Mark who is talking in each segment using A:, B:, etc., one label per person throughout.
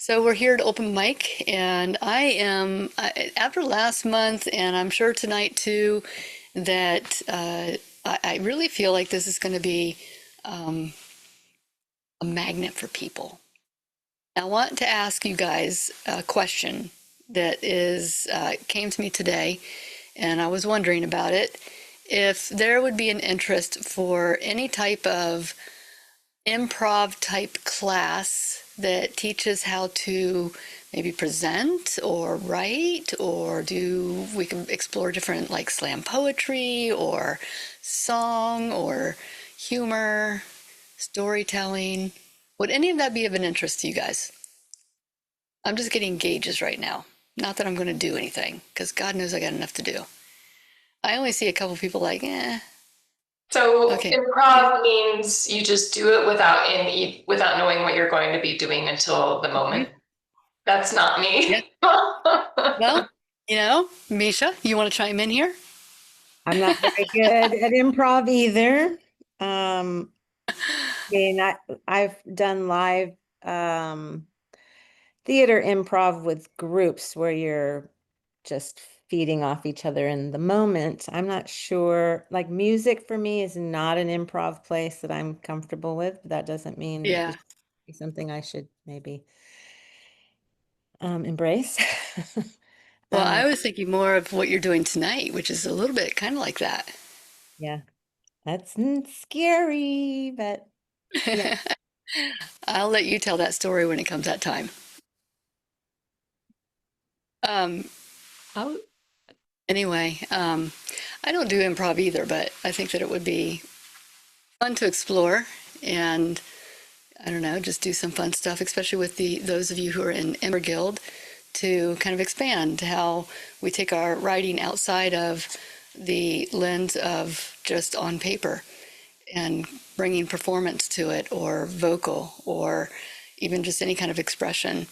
A: So we're here at Open Mic, and after last month, and I'm sure tonight too, that I really feel like this is going to be a magnet for people. I want to ask you guys a question that is came to me today, and I was wondering about it. If there would be an interest for any type of improv type class that teaches how to maybe present or write or do we can explore different like slam poetry or song or humor, storytelling. Would any of that be of an interest to you guys? I'm just getting gauges right now. Not that I'm going to do anything, because God knows I got enough to do. I only see a couple people like, eh,
B: So
A: okay.
B: improv means you just do it without knowing what you're going to be doing until the moment.
A: Mhm.
B: That's not
A: Yeah.
B: me.
A: Well, Misha, you want to chime in here?
C: I'm not very good at improv either. Um, I've done live um, theater improv with groups where you're just feeding off each other in the moment. I'm not sure, like music for me is not an improv place that I'm comfortable with, but that doesn't mean
A: Yeah.
C: it's something I should maybe embrace.
A: Well,
C: Uh,
A: I was thinking more of what you're doing tonight, which is a little bit kind of like that.
C: yeah, that's scary, but yeah.
A: I'll let you tell that story when it comes that time. Um, oh, anyway, I don't do improv either, but I think that it would be fun to explore and I don't know, just do some fun stuff, especially with the those of you who are in Ember Guild, to kind of expand how we take our writing outside of the lens of just on paper and bringing performance to it or vocal or even just any kind of expression.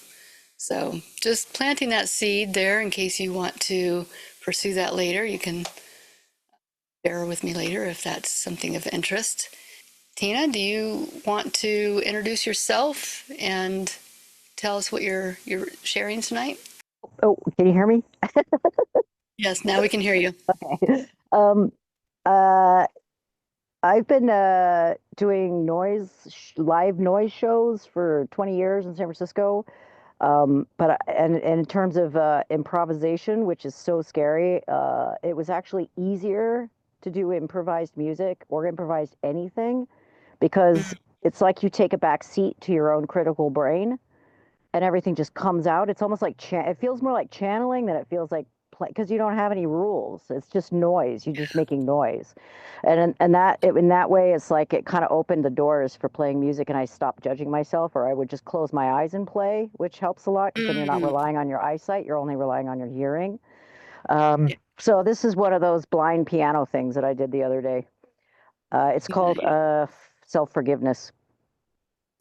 A: So just planting that seed there in case you want to pursue that later. You can bear with me later if that's something of interest. Tina, do you want to introduce yourself and tell us what you're sharing tonight?
D: Oh, can you hear me?
A: Yes, now we can hear you.
D: Okay. Um, uh, I've been doing live noise shows for 20 years in San Francisco. And in terms of improvisation, which is so scary, it was actually easier to do improvised music or improvised anything because it's like you take a back seat to your own critical brain and everything just comes out. It's almost like it feels more like channeling than it feels like play because you don't have any rules. It's just noise. You're just making noise, in that way, it's like it kind of opened the doors for playing music, and I stopped judging myself, or I would just close my eyes and play, which helps a lot because then you're not
A: Mm.
D: relying on your eyesight. You're only relying on your hearing.
A: Yeah.
D: So this is one of those blind piano things that I did the other day. It's called self-forgiveness.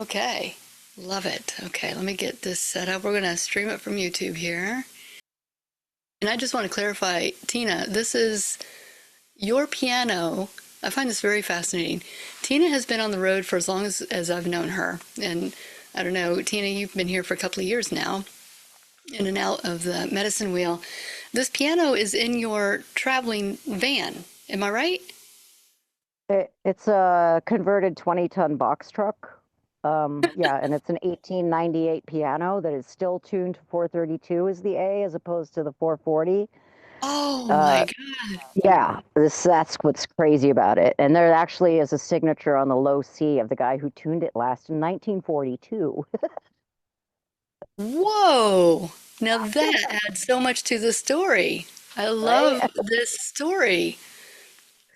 A: Okay, love it. Okay, let me get this set up. We're going to stream it from YouTube here. And I just want to clarify, Tina, this is your piano. I find this very fascinating. Tina has been on the road for as long as I've known her. And I don't know, Tina, you've been here for a couple of years now, in and out of the medicine wheel. This piano is in your traveling van. Am I right?
D: It's a converted 20-ton box truck. Yeah, and it's an 1898 piano that is still tuned to 432 is the A as opposed to the 440.
A: Oh my
D: Uh,
A: God.
D: yeah, that's what's crazy about it. And there actually is a signature on the low C of the guy who tuned it last in 1942.
A: Whoa. Now that adds so much to the story. I
D: Right?
A: love this story.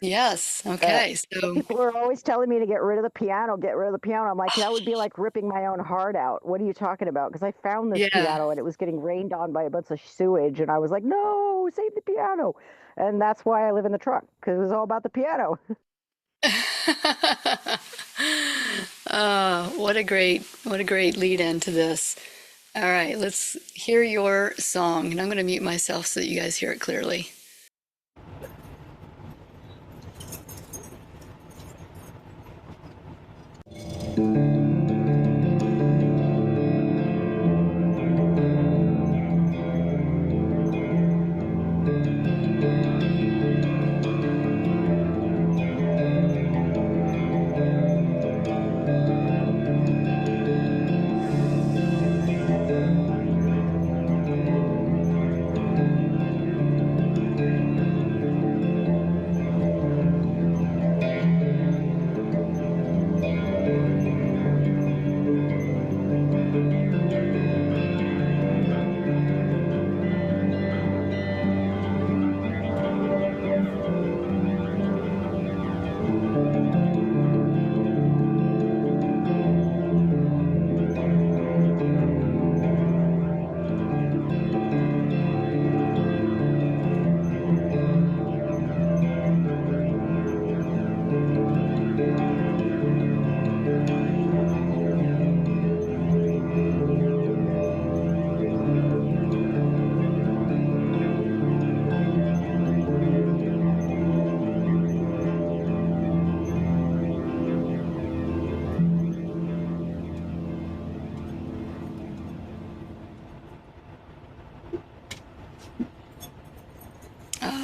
A: Yes.
D: Uh,
A: Okay. So,
D: People are always telling me to get rid of the piano, get rid of the piano. I'm like, that would be like ripping my own heart out. What are you talking about? Because I found this
A: yeah.
D: piano and it was getting rained on by a bunch of sewage, and I was like, no, save the piano. And that's why I live in the truck because it was all about the piano.
A: What a great lead in to this. All right, let's hear your song. And I'm going to mute myself so that you guys hear it clearly.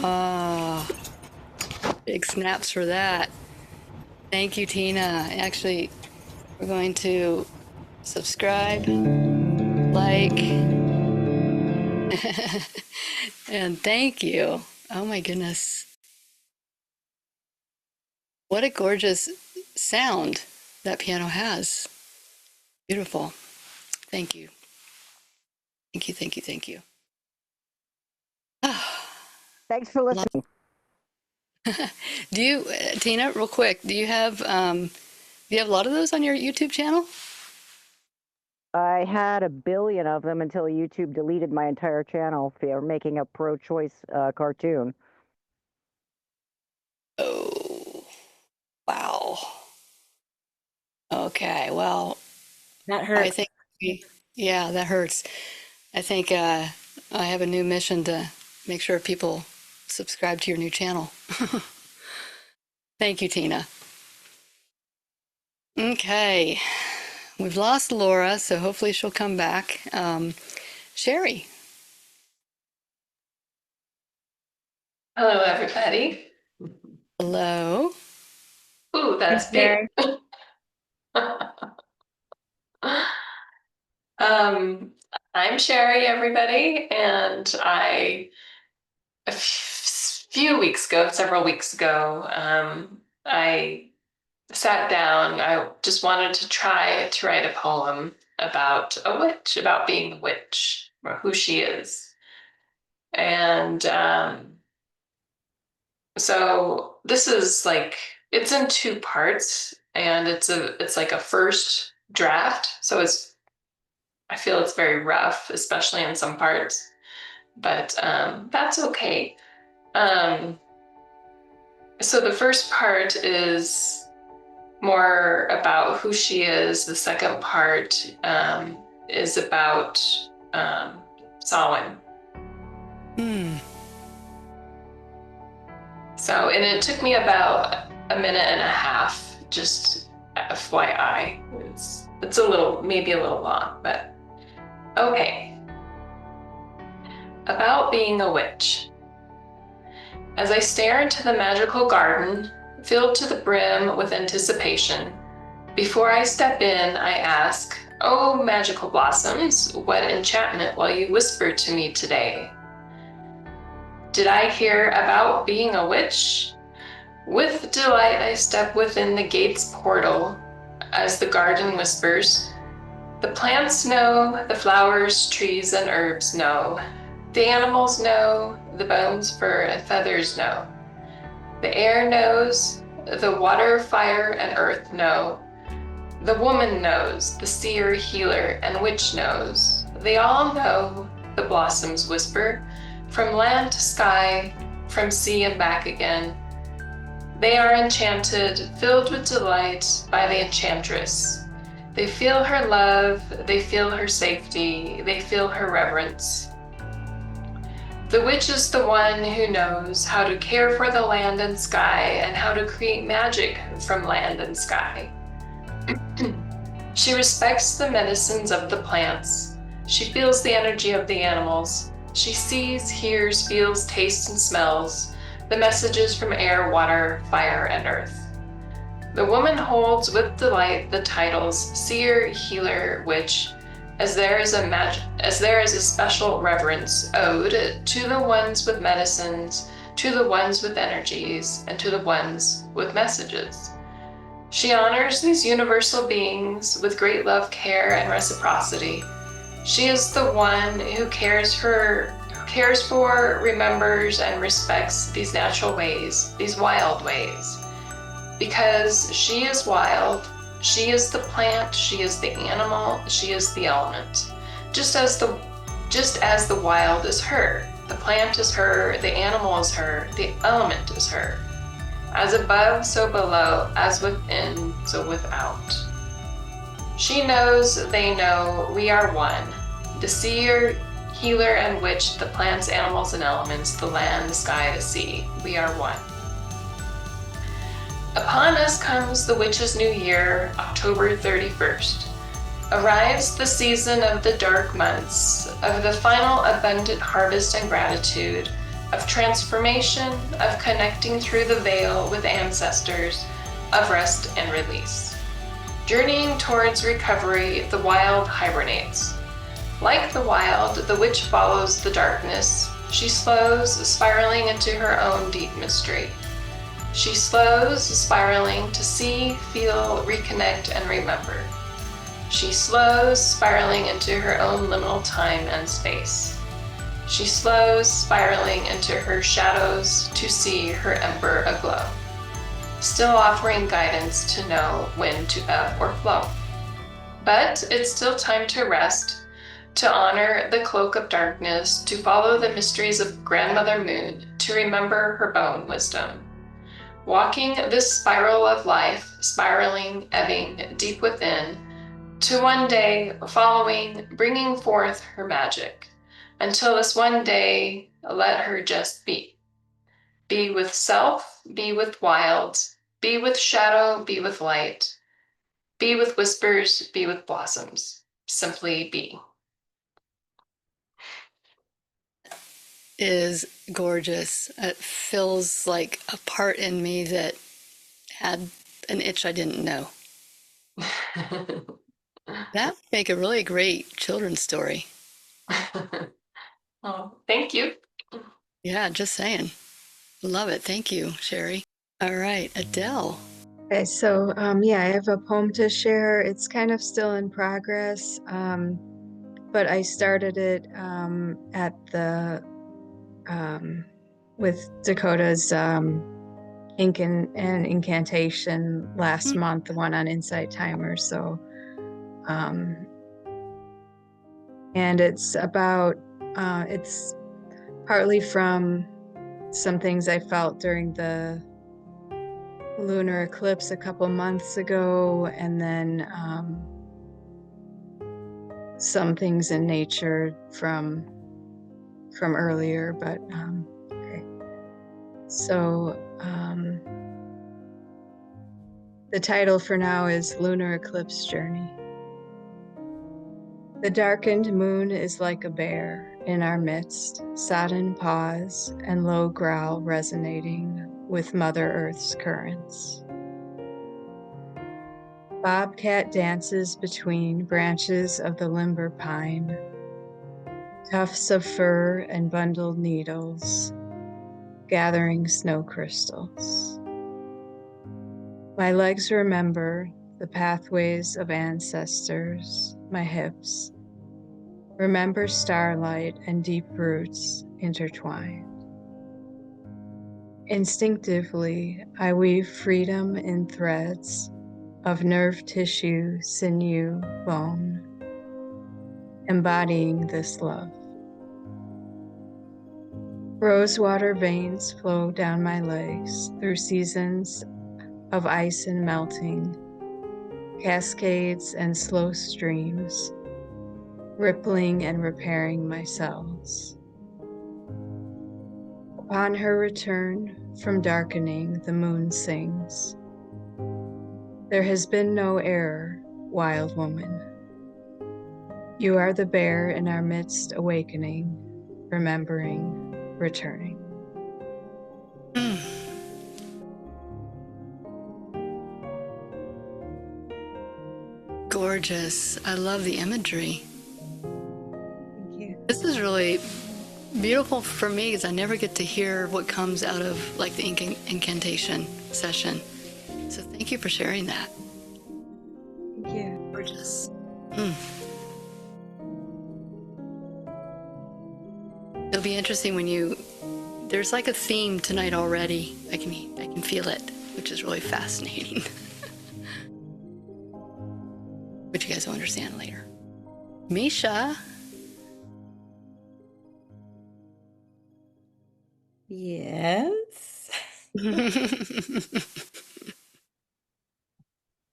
A: Oh, big snaps for that. Thank you, Tina. Actually, we're going to subscribe, like, and thank you. Oh my goodness. What a gorgeous sound that piano has. Beautiful. Thank you. Thank you, thank you, thank you.
D: Thanks for listening.
A: Do you, Tina, real quick, do you have a lot of those on your YouTube channel?
D: I had 1 billion of them until YouTube deleted my entire channel for making a pro-choice cartoon.
A: Oh, wow. Okay, well,
C: That
A: I
C: hurts.
A: think, yeah, that hurts. I think I have a new mission to make sure people subscribe to your new channel. Thank you, Tina. Okay, we've lost Laura, so hopefully she'll come back. Sherry.
B: Hello, everybody.
A: Hello.
B: Ooh, that's big. I'm Sherry, everybody, and several weeks ago, I sat down. I just wanted to try to write a poem about a witch, about being a witch, or who she is. And so this is it's in 2 parts, and it's like a first draft. So I feel it's very rough, especially in some parts, but that's okay. So the first part is more about who she is. The second part is about Samhain. So, and it took me about 1.5 minutes, just FYI. It's maybe a little long, but okay. About being a witch. As I stare into the magical garden, filled to the brim with anticipation, before I step in, I ask, "Oh, magical blossoms, what enchantment will you whisper to me today?" Did I hear about being a witch? With delight, I step within the gate's portal as the garden whispers. The plants know, the flowers, trees, and herbs know. The animals know, the bones, fur, and feathers know. The air knows, the water, fire, and earth know. The woman knows, the seer, healer, and witch knows. They all know, the blossoms whisper, from land to sky, from sea and back again. They are enchanted, filled with delight by the enchantress. They feel her love, they feel her safety, they feel her reverence. The witch is the one who knows how to care for the land and sky and how to create magic from land and sky. She respects the medicines of the plants. She feels the energy of the animals. She sees, hears, feels, tastes, and smells the messages from air, water, fire, and earth. The woman holds with delight the titles seer, healer, witch, as there is a special reverence owed to the ones with medicines, to the ones with energies, and to the ones with messages. She honors these universal beings with great love, care, and reciprocity. She is the one who cares for, remembers, and respects these natural ways, these wild ways. Because she is wild, she is the plant, she is the animal, she is the element. Just as the wild is her, the plant is her, the animal is her, the element is her. As above, so below, as within, so without. She knows, they know, we are one. The seer, healer, and witch, the plants, animals, and elements, the land, the sky, the sea. We are one. Upon us comes the witch's new year, October 31st. Arrives the season of the dark months, of the final abundant harvest and gratitude, of transformation, of connecting through the veil with ancestors, of rest and release. Journeying towards recovery, the wild hibernates. Like the wild, the witch follows the darkness. She slows, spiraling into her own deep mystery. She slows, spiraling to see, feel, reconnect, and remember. She slows, spiraling into her own liminal time and space. She slows, spiraling into her shadows to see her ember aglow, still offering guidance to know when to ebb or flow. But it's still time to rest, to honor the cloak of darkness, to follow the mysteries of Grandmother Moon, to remember her bone wisdom. Walking this spiral of life, spiraling, ebbing deep within, to one day following, bringing forth her magic, until this one day, let her just be. Be with self, be with wild, be with shadow, be with light, be with whispers, be with blossoms. Simply be.
A: Is gorgeous. It feels like a part in me that had an itch I didn't know. That would make a really great children's story.
B: Oh, thank you.
A: Yeah, just saying. Love it. Thank you, Sherry. All right, Adele.
E: Okay, so yeah, I have a poem to share. It's kind of still in progress, but I started it at the with Dakota's ink and incantation last month, the one on Insight Timer. So, and it's about it's partly from some things I felt during the lunar eclipse a couple months ago, and then some things in nature from earlier. But okay, so the title for now is Lunar Eclipse Journey. The darkened moon is like a bear in our midst, sodden paws and low growl resonating with Mother Earth's currents. Bobcat dances between branches of the limber pine, tufts of fur and bundled needles, gathering snow crystals. My legs remember the pathways of ancestors, my hips remember starlight and deep roots intertwined. Instinctively, I weave freedom in threads of nerve tissue, sinew, bone, embodying this love. Rosewater veins flow down my legs through seasons of ice and melting, cascades and slow streams, rippling and repairing my cells. Upon her return from darkening, the moon sings. There has been no error, wild woman. You are the bear in our midst awakening, remembering, returning.
A: Gorgeous. I love the imagery.
E: Thank you.
A: This is really beautiful for me because I never get to hear what comes out of like the incantation session. So thank you for sharing that.
E: Thank you.
A: Gorgeous. It'll be interesting when there's like a theme tonight already. I can feel it, which is really fascinating. Which you guys will understand later. Misha.
C: Yes.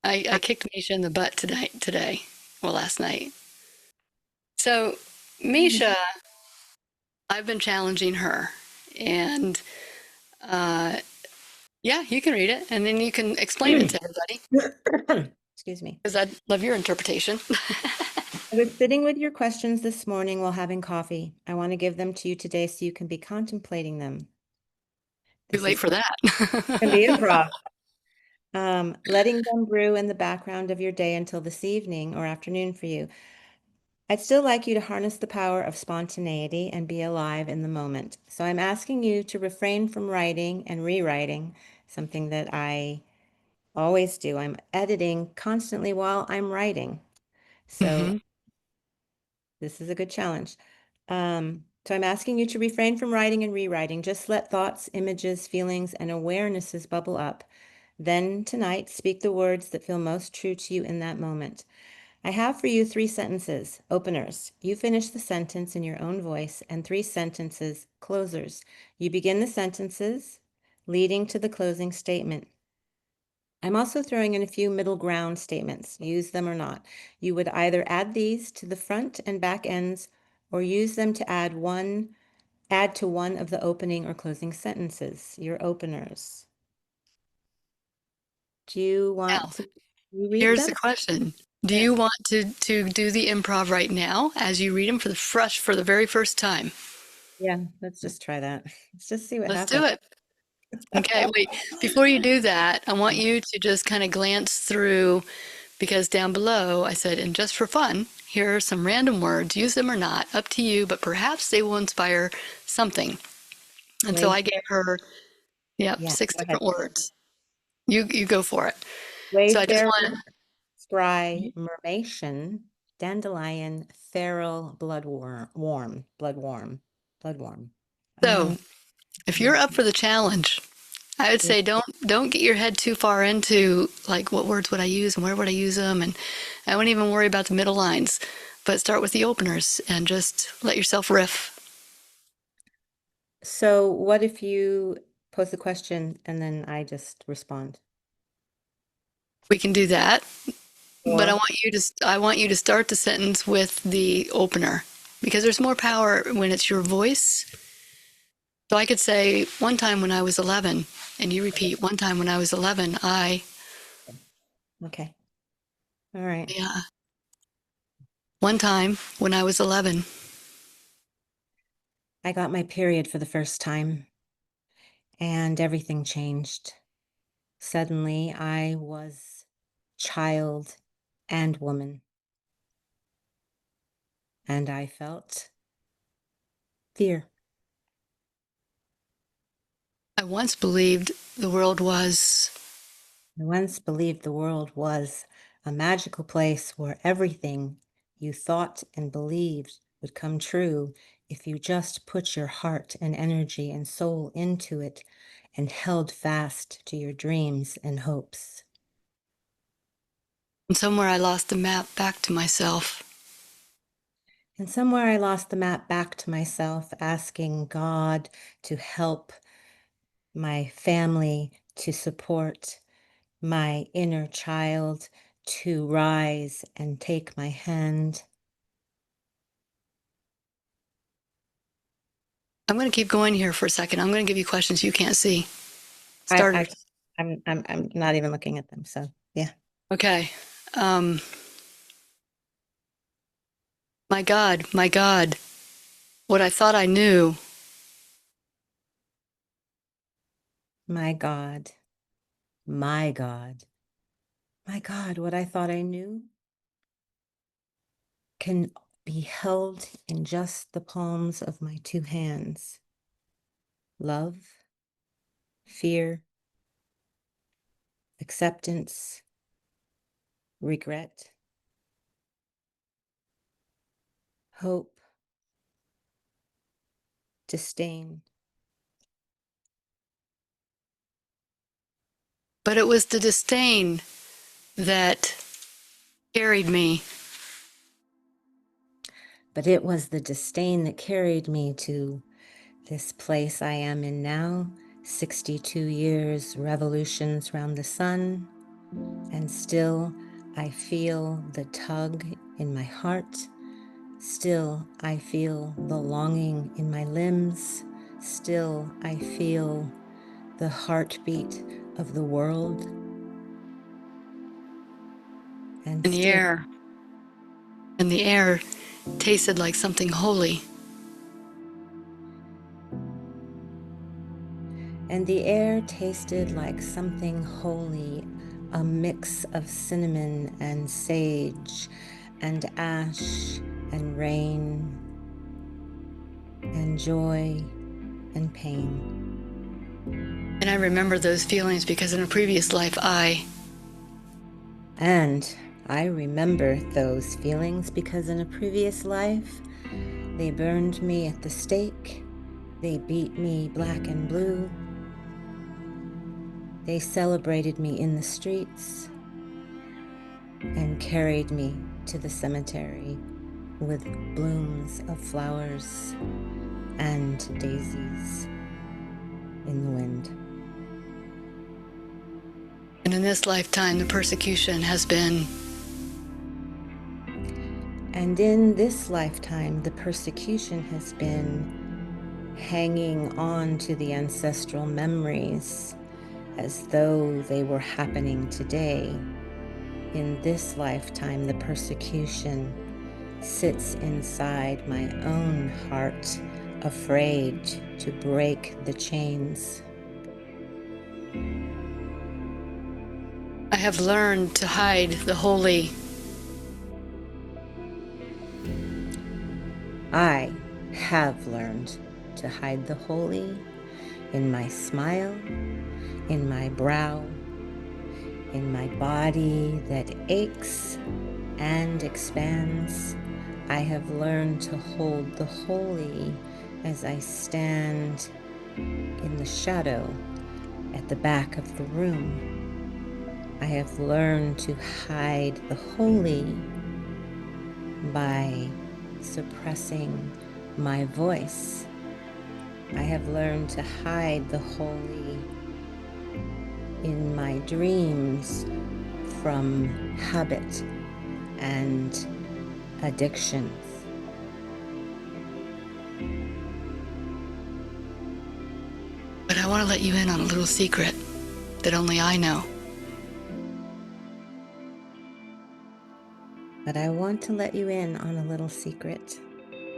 A: I kicked Misha in the butt today. Well, last night. So, Misha, I've been challenging her. And yeah, you can read it and then you can explain it to everybody.
C: Excuse me.
A: Because I'd love your interpretation.
C: I was sitting with your questions this morning while having coffee. I want to give them to you today so you can be contemplating them.
A: Too
C: This
A: late
C: is
A: for
C: can
A: that.
C: be improv. Letting them brew in the background of your day until this evening or afternoon for you. I'd still like you to harness the power of spontaneity and be alive in the moment. So I'm asking you to refrain from writing and rewriting, something that I always do. I'm editing constantly while I'm writing. So
A: hmm
C: this is a good challenge. So I'm asking you to refrain from writing and rewriting. Just let thoughts, images, feelings, and awarenesses bubble up. Then tonight, speak the words that feel most true to you in that moment. I have for you 3 sentences, openers. You finish the sentence in your own voice, and 3 sentences, closers. You begin the sentences leading to the closing statement. I'm also throwing in a few middle ground statements, use them or not. You would either add these to the front and back ends or use them to add to one of the opening or closing sentences, your openers. Do you
A: Now,
C: want to read
A: here's
C: them?
A: the question. Do
C: Yeah.
A: you want to do the improv right now as you read them for the very first time?
C: Yeah, let's just try that. Let's just see what
A: Let's do
C: happens.
A: it. Okay, wait. Before you do that, I want you to just kind of glance through because down below I said, and just for fun, here are some random words. Use them or not, up to you, but perhaps they will inspire something. And so I gave her,
C: Yeah,
A: 6
C: go ahead.
A: different words. You go for it. So I just
C: Wayfarer,
A: want
C: spry, mermation, dandelion, feral, bloodworm.
A: so if you're up for the challenge, I would
C: Yeah.
A: say don't get your head too far into like what words would I use and where would I use them, and I wouldn't even worry about the middle lines, but start with the openers and just let yourself riff.
C: So what if you pose the question and then I just respond?
A: We can do that, but
C: Or
A: I want you to start the sentence with the opener because there's more power when it's your voice. So I could say one time when I was 11 and you repeat one time when I was 11,
C: okay. All right.
A: yeah, one time when I was 11.
C: I got my period for the first time and everything changed. Suddenly I was child and woman, and I felt fear.
A: I once believed the world was.
C: I once believed the world was a magical place where everything you thought and believed would come true if you just put your heart and energy and soul into it and held fast to your dreams and hopes.
A: And somewhere I lost the map back to myself.
C: And somewhere I lost the map back to myself, asking God to help my family, to support my inner child, to rise and take my hand.
A: I'm going to keep going here for a second. I'm going to give you questions you can't see.
C: I,
A: Starters.
C: I'm not even looking at them. So yeah.
A: Okay. Um, my God, what I thought I knew.
C: My God, my God, my God, what I thought I knew can be held in just the palms of my 2 hands. Love, fear, acceptance, regret, hope, disdain.
A: But it was the disdain that carried me.
C: But it was the disdain that carried me to this place I am in now, 62 years, revolutions round the sun, and still I feel the tug in my heart. Still I feel the longing in my limbs. Still I feel the heartbeat of the world. And
A: In the
C: still,
A: air. And the air tasted like something holy.
C: And the air tasted like something holy, a mix of cinnamon and sage and ash and rain and joy and pain.
A: And I remember those feelings because in a previous life,
C: And I remember those feelings because in a previous life, they burned me at the stake, they beat me black and blue, they celebrated me in the streets, and carried me to the cemetery with blooms of flowers and daisies in the wind.
A: and in this lifetime, the persecution has been.
C: And in this lifetime, the persecution has been hanging on to the ancestral memories as though they were happening today. In this lifetime, the persecution sits inside my own heart, afraid to break the chains.
A: I have learned to hide the holy.
C: I have learned to hide the holy in my smile, in my brow, in my body that aches and expands. I have learned to hold the holy as I stand in the shadow at the back of the room. I have learned to hide the holy by suppressing my voice. I have learned to hide the holy in my dreams from habit and addictions.
A: But I want to let you in on a little secret that only I know.
C: But I want to let you in on a little secret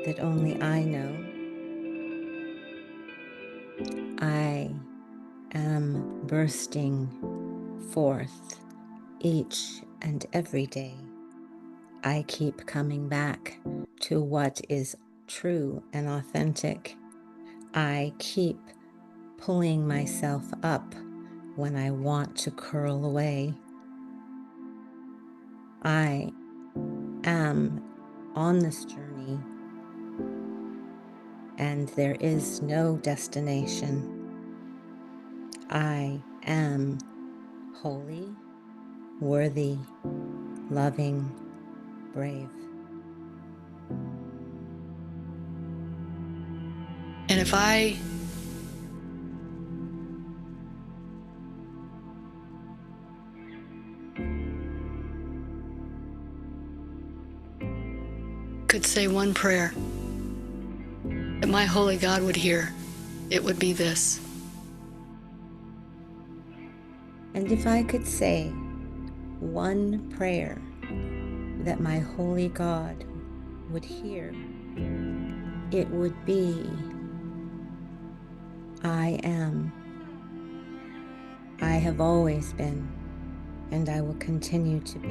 C: that only I know. I am bursting forth each and every day. I keep coming back to what is true and authentic. I keep pulling myself up when I want to curl away. I am on this journey, and there is no destination. I am holy, worthy, loving, brave.
A: And if I could say one prayer that my holy God would hear, it would be this.
C: And if I could say one prayer that my holy God would hear, it would be, I am. I have always been, and I will continue to be,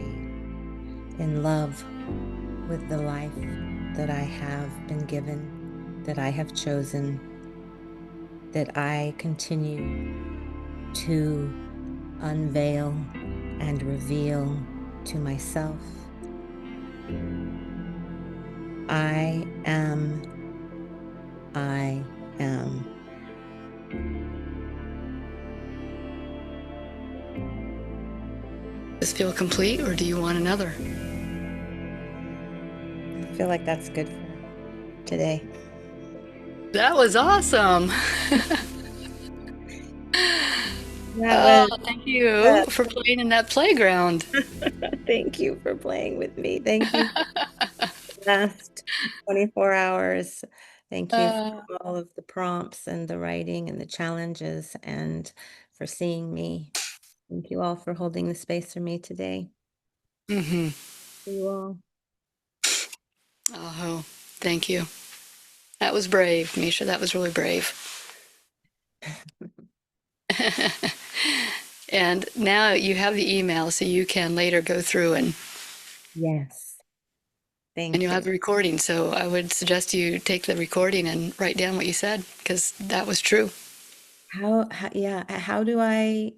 C: in love with the life that I have been given, that I have chosen, that I continue to unveil and reveal to myself. I am. I am.
A: Does this feel complete, or do you want another?
C: I feel like that's good for today.
A: That was awesome.
C: That
A: Oh, thank you for playing in that playground.
C: Thank you for playing with me. Thank you for the last 24 hours. Thank you for all of the prompts and the writing and the challenges and for seeing me. Thank you all for holding the space for me today.
A: Mm-hmm.
C: You all.
A: Oh, thank you. That was brave, Misha. That was really brave. And now you have the email, so you can later go through
C: Yes.
A: and
C: Thank
A: you'll
C: you.
A: have the recording. So I would suggest you take the recording and write down what you said, because that was true.
C: Yeah, how do I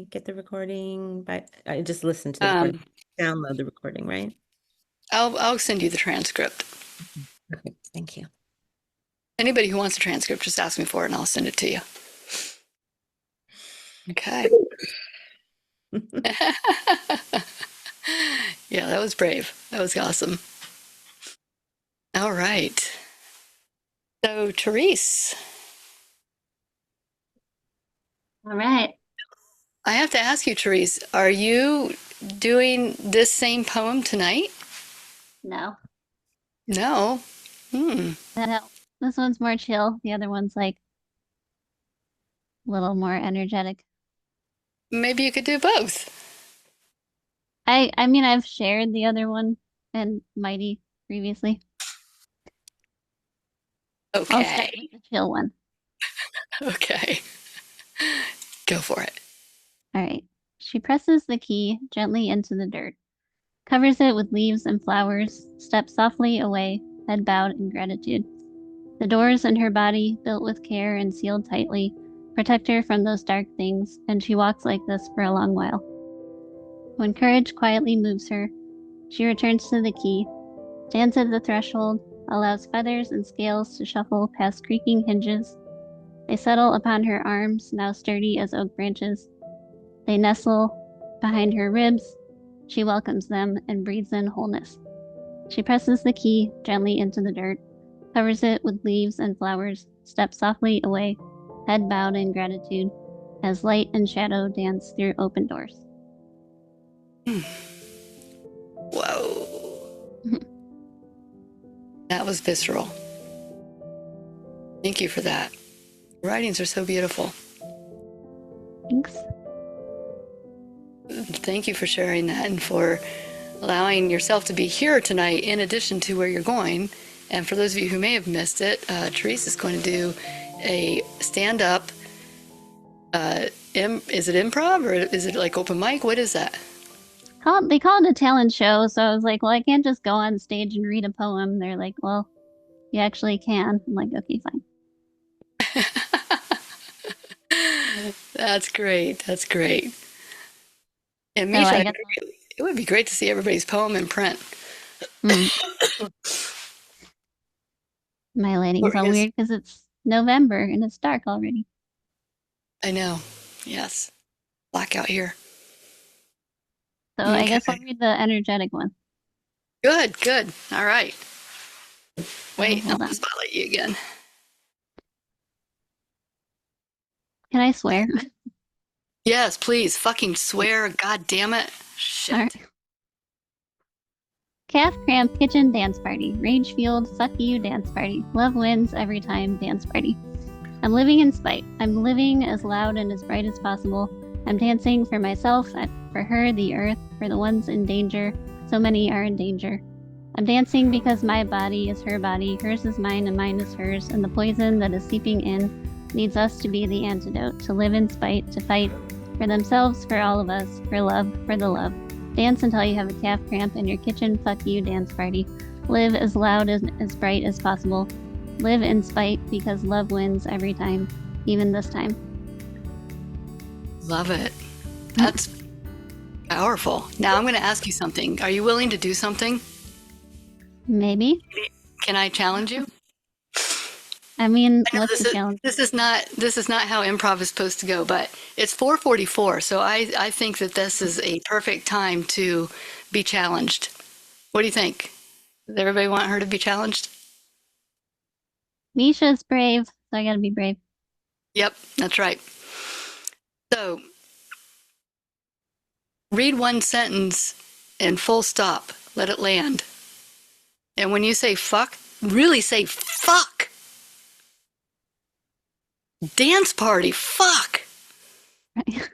C: get the recording? I just listen to the recording, download the recording, right?
A: I'll send you the transcript.
C: Okay, thank you.
A: Anybody who wants a transcript, just ask me for it and I'll send it to you. Okay. Yeah, that was brave. That was awesome. All right. So, Therese,
F: All right.
A: I have to ask you, Therese, are you doing this same poem tonight?
F: No.
A: No.
F: No. This one's more chill. The other one's like a little more energetic.
A: Maybe you could do both.
F: I mean I've shared the other one and Mighty previously. I'll start
A: Okay.
F: with the chill one.
A: Okay. Go for it.
F: All right. She presses the key gently into the dirt, covers it with leaves and flowers, steps softly away, head bowed in gratitude. The doors in her body, built with care and sealed tightly, protect her from those dark things, and she walks like this for a long while. When courage quietly moves her, she returns to the key, stands at the threshold, allows feathers and scales to shuffle past creaking hinges. They settle upon her arms, now sturdy as oak branches. They nestle behind her ribs. She welcomes them and breathes in wholeness. She presses the key gently into the dirt, covers it with leaves and flowers, steps softly away, head bowed in gratitude, as light and shadow dance through open doors.
A: Whoa. That was visceral. Thank you for that. Your writings are so beautiful.
F: Thanks.
A: Thank you for sharing that and for allowing yourself to be here tonight in addition to where you're going. And for those of you who may have missed it, Therese is going to do a stand-up, is it improv or is it like open mic? What is that?
F: They call it a talent show, so I was like, well, I can't just go on stage and read a poem. They're like, well, you actually can. I'm like, okay, fine.
A: That's great. That's great. And
F: So I
A: Misha,
F: guess
A: it would be great to see everybody's poem in print.
F: my lighting's all
A: Because-
F: weird because it's November and it's dark already.
A: I know. Yes. Blackout here.
F: So I guess
A: Okay.
F: I'll read the energetic one.
A: Good, good. All right. Wait,
F: hold
A: I'll
F: on.
A: spotlight you again.
F: Can I swear?
A: Yes, please. Fucking swear. God damn it. Shit.
F: All right. Calf cramp kitchen dance party. Rage fueled suck you dance party. Love wins every time dance party. I'm living in spite. I'm living as loud and as bright as possible. I'm dancing for myself, for her, the earth, for the ones in danger. So many are in danger. I'm dancing because my body is her body, hers is mine, and mine is hers, and the poison that is seeping in needs us to be the antidote, to live in spite, to fight for themselves, for all of us, for love, for the love. Dance until you have a calf cramp in your kitchen fuck you dance party. Live as loud and as bright as possible. Live in spite because love wins every time, even this time.
A: Love it. That's powerful. Now I'm going to ask you something. Are you willing to do something?
F: Maybe.
A: Can I challenge you?
F: I mean,
A: I know
F: what's the challenge?
A: this is not how improv is supposed to go, but it's 4:44, so I think that this is a perfect time to be challenged. What do you think? Does everybody want her to be challenged?
F: Misha's brave, so I gotta be brave.
A: Yep, that's right. So, read one sentence and full stop. Let it land. And when you say fuck, really say fuck. Dance party, fuck.
F: Right.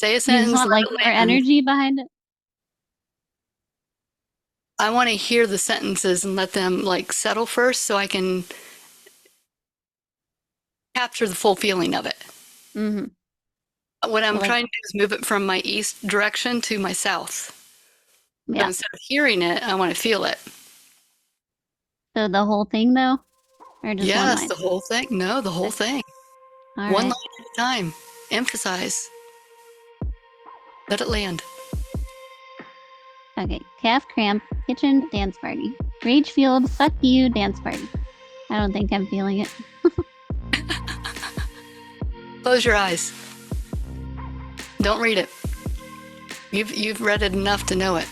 A: Say a
F: You
A: sentence.
F: just want
A: let
F: like
A: it
F: more
A: land.
F: energy behind it?
A: I want to hear the sentences and let them like settle first so I can capture the full feeling of it.
F: Mm-hmm.
A: What I'm
F: Like-
A: trying to do is move it from my east direction to my south. So
F: Yeah.
A: instead of hearing it, I want to feel it.
F: So the whole thing, though, or just one
A: Yes,
F: line?
A: the whole thing. No, the whole thing.
F: All
A: One
F: right.
A: line at a time. Emphasize. Let it land.
F: Okay. Calf cramp, kitchen dance party, rage field, fuck you dance party. I don't think I'm feeling it.
A: Close your eyes. Don't read it. You've read it enough to know it.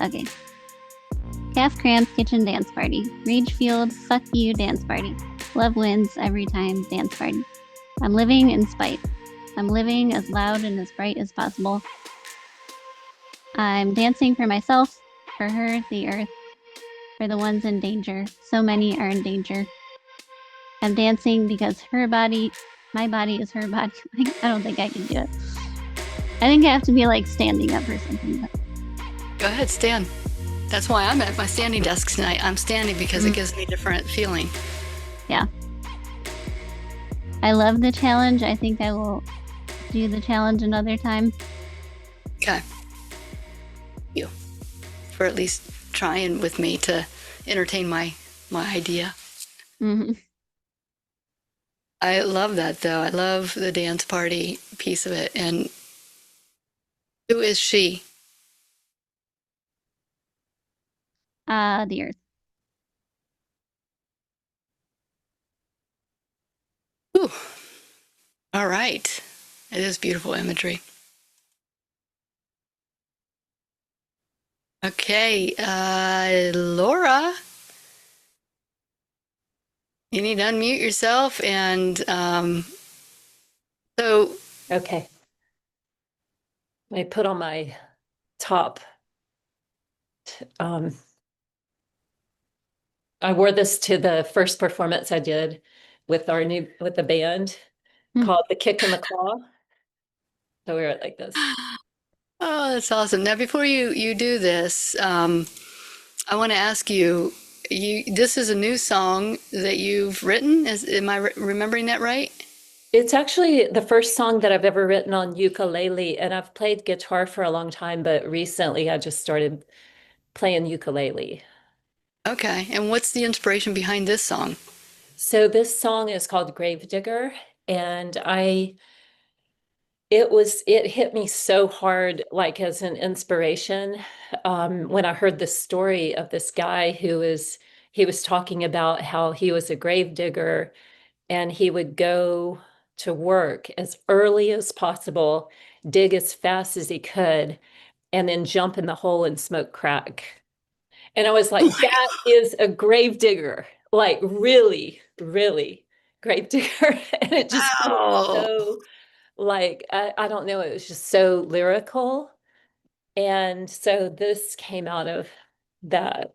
F: Okay. Calf cramp, kitchen dance party, rage field, fuck you dance party. Love wins every time dance party. I'm living in spite. I'm living as loud and as bright as possible. I'm dancing for myself, for her, the earth, for the ones in danger. So many are in danger. I'm dancing because her body, my body is her body. I don't think I can do it. I think I have to be like standing up or something.
A: Go ahead, stand. That's why I'm at my standing desk tonight. I'm standing because it gives me a different feeling.
F: Yeah. I love the challenge. I think I will do the challenge another time.
A: Okay. You. For at least trying with me to entertain my idea.
F: Mm-hmm.
A: I love that though. I love the dance party piece of it. And who is she?
F: The earth.
A: Ooh. All right. It is beautiful imagery. Okay, Laura, you need to unmute yourself and so
G: Okay. I put on my top. I wore this to the first performance I did with the band called The Kick and the Claw. So we were like this.
A: oh, that's awesome. Now, before you do this, I want to ask you, this is a new song that you've written. Am I remembering that right?
G: It's actually the first song that I've ever written on ukulele, and I've played guitar for a long time, but recently I just started playing ukulele.
A: Okay, and what's the inspiration behind this song?
G: So this song is called Gravedigger, and it hit me so hard, like as an inspiration, when I heard the story of this guy he was talking about how he was a gravedigger and he would go to work as early as possible, dig as fast as he could, and then jump in the hole and smoke crack. And I was like, that is a gravedigger, like really, really gravedigger. And it just felt so like, I don't know, it was just so lyrical. And so this came out of that.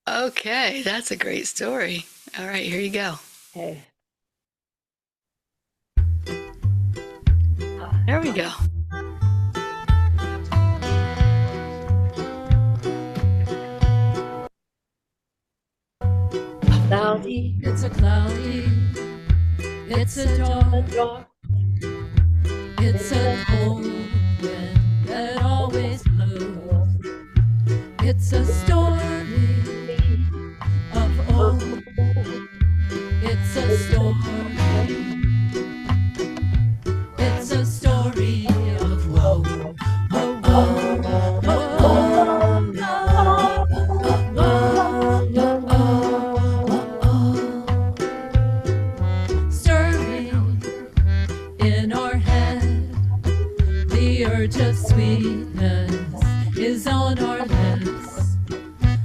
A: Okay, that's a great story. All right, here you go.
G: Okay.
A: There we go.
G: Cloudy,
H: It's a cloudy, it's a dark, it's a cold wind that always blows. It's a story of old, it's a story, it's a story of woe. Oh, oh, oh, oh, no. Oh, oh, oh, oh, oh. Stirring in our head, the urge of sweetness is on our lips.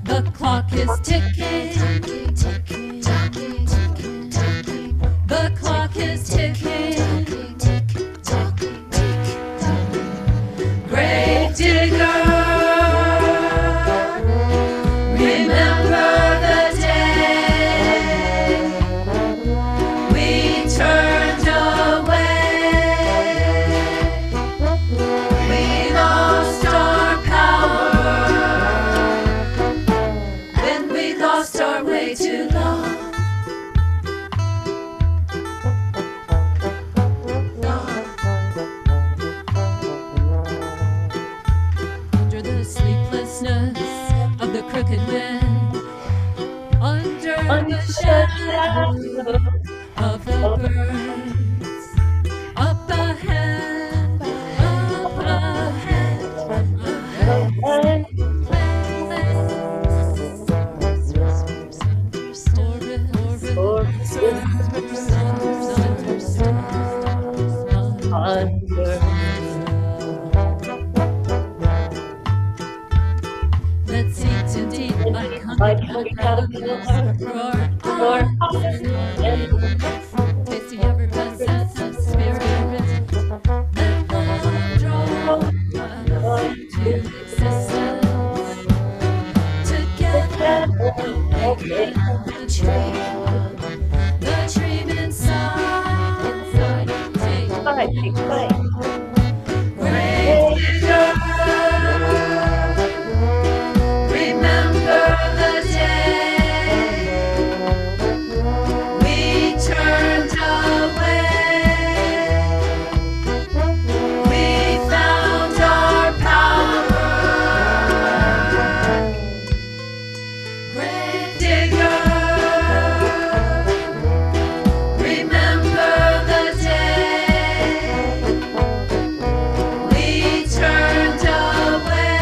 H: The clock is ticking, the clock is ticking. Grave digger, remember the day we turned away. We
G: under
H: the
G: the
H: shadow
G: shadow
H: of the
G: of
H: birds. Up ahead, up ahead,
G: the
H: a
G: land.
H: hazy place. Whispers under stars,
G: Or
H: whispers under stars,
G: under.
H: let's sink too deep like hungry
G: Like hungry
H: caterpillars.
G: caterpillar,
H: Roar
G: roar
H: on
G: on and
H: and tasty every facet of spirit. Let love draw us
G: on
H: into existence. Together,
G: together. Okay.
H: awaken the dream inside. Take
G: Flight, take flight.
H: great
G: Hey,
H: vigor. Remember the day we turned away. We found our power. Grave digger, remember the day we turned away.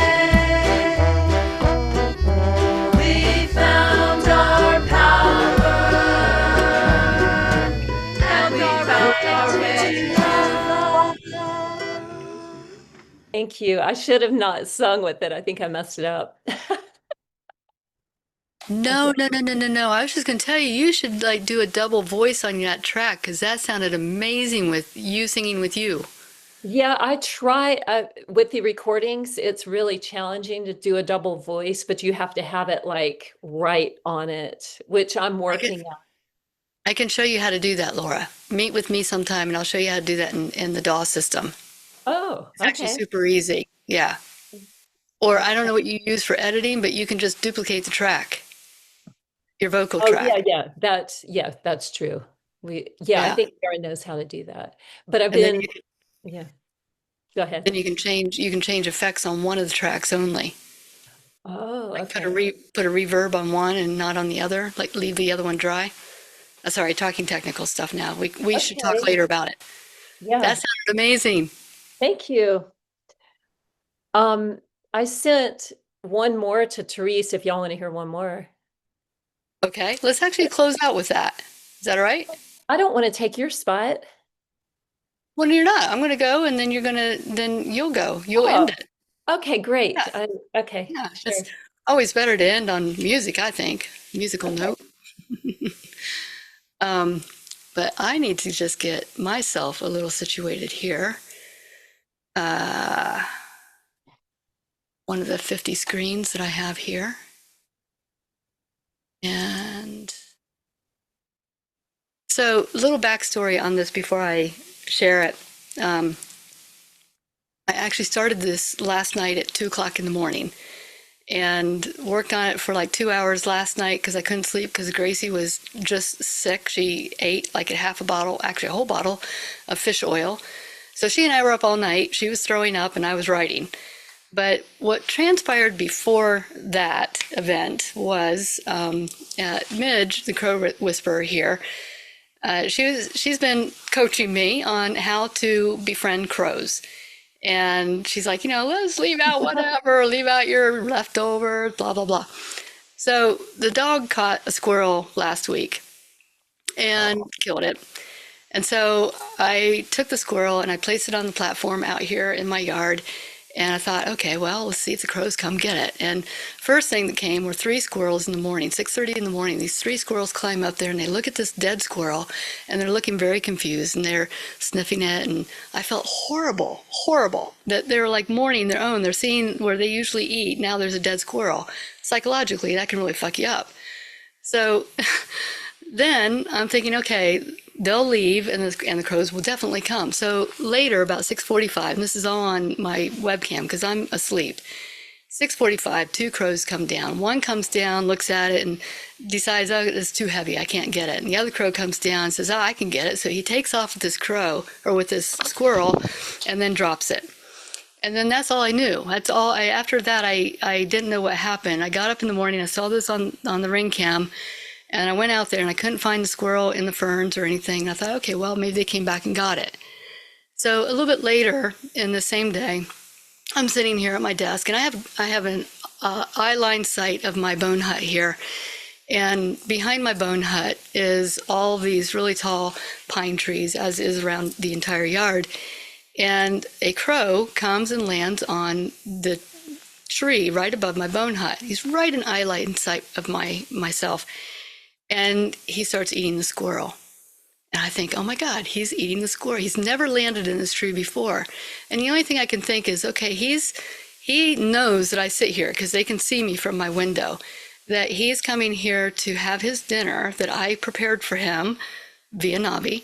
H: We found our power and we found our way to love.
G: thank you. I should have not sung with it. I think I messed it up.
A: No, no, no, no, no, no. I was just gonna tell you, you should like do a double voice on that track because that sounded amazing with you singing with you.
G: Yeah, I try with the recordings, it's really challenging to do a double voice, but you have to have it like right on it, which I'm
A: I can,
G: working on.
A: I can show you how to do that, Laura. Meet with me sometime and I'll show you how to do that in the DAW system.
G: Oh,
A: It's actually
G: okay.
A: super easy. Yeah. Or I don't know what you use for editing, but you can just duplicate the track, your vocal
G: Oh, yeah,
A: track.
G: yeah, that's true. Yeah, I
A: Yeah.
G: think Karen knows how to do that. But I've
A: And then
G: been, yeah, go ahead.
A: you can change effects on one of the tracks only.
G: Oh,
A: Like
G: okay.
A: put a reverb on one and not on the other, like leave the other one dry. Sorry, talking technical stuff now. We should talk
G: Okay.
A: later about it. That
G: Yeah,
A: sounded amazing.
G: thank you. Um, I sent one more to Therese if y'all want to hear one more.
A: Okay, let's actually close out with that. Is that all right?
G: I don't want to take your spot.
A: Well, you're not. I'm going to go, and then then you'll go. You'll
G: Oh,
A: end it.
G: okay, great.
A: Yeah,
G: Okay,
A: yeah. It's
G: sure.
A: always better to end on music, I think. Musical
G: Okay.
A: note. Um, but I need to just get myself a little situated here. One of the 50 screens that I have here. And so, a little backstory on this before I share it. I actually started this last night at 2 o'clock in the morning and worked on it for like 2 hours last night because I couldn't sleep because Gracie was just sick. She ate like a half a bottle, actually a whole bottle of fish oil. So she and I were up all night. She was throwing up and I was writing. But what transpired before that event was Midge, the crow whisperer here, she's been coaching me on how to befriend crows. And she's like, let's leave out whatever, leave out your leftovers, blah, blah, blah. So the dog caught a squirrel last week and killed it. And so I took the squirrel and I placed it on the platform out here in my yard. And I thought, okay, well, let's see if the crows come get it. And first thing that came were three squirrels in the morning, 6:30 in the morning. These three squirrels climb up there and they look at this dead squirrel and they're looking very confused and they're sniffing it. And I felt horrible, horrible that they're like mourning their own. They're seeing where they usually eat. Now there's a dead squirrel. Psychologically, that can really fuck you up. So then I'm thinking, okay, they'll leave and the crows will definitely come. So later, about 6:45, and this is all on my webcam because I'm asleep. 6:45, two crows come down. One comes down, looks at it, and decides, oh, it's too heavy, I can't get it. And the other crow comes down and says, oh, I can get it. So he takes off with this crow, or with this squirrel, and then drops it. And then that's all I knew. That's all. After that, I didn't know what happened. I got up in the morning, I saw this on the ring cam, And I went out there and I couldn't find the squirrel in the ferns or anything. And I thought, okay, well, maybe they came back and got it. So a little bit later in the same day, I'm sitting here at my desk, and I have an eye-line sight of my bone hut here. And behind my bone hut is all these really tall pine trees, as is around the entire yard. And a crow comes and lands on the tree right above my bone hut. He's right in eye-line sight of myself. And he starts eating the squirrel. And I think, oh my God, he's eating the squirrel. He's never landed in this tree before. And the only thing I can think is, okay, he knows that I sit here because they can see me from my window, that he's coming here to have his dinner that I prepared for him via Navi.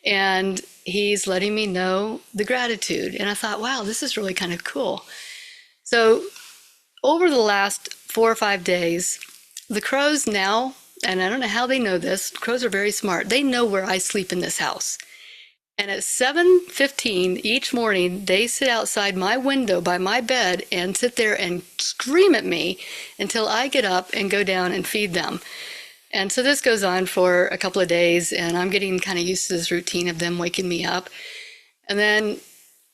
A: And he's letting me know the gratitude. And I thought, wow, this is really kind of cool. So over the last 4 or 5 days, the crows now, and I don't know how they know this, crows are very smart. They know where I sleep in this house. And at 7:15 each morning, they sit outside my window by my bed and sit there and scream at me until I get up and go down and feed them. And so this goes on for a couple of days, and I'm getting kind of used to this routine of them waking me up. And then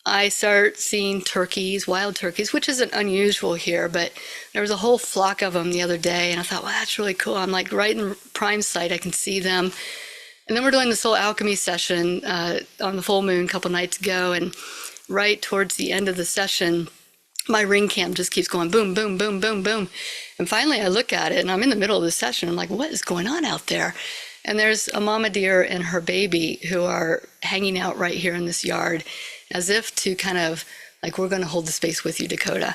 A: I start seeing turkeys, wild turkeys, which isn't unusual here, but there was a whole flock of them the other day, and I thought, well, that's really cool. I'm like right in prime sight, I can see them. And then we're doing this whole alchemy session on the full moon a couple nights ago, and right towards the end of the session, my ring cam just keeps going boom, boom, boom, boom, boom. And finally I look at it, and I'm in the middle of the session. I'm like, what is going on out there? And there's a mama deer and her baby who are hanging out right here in this yard, as if to kind of like, we're going to hold the space with you, Dakota. And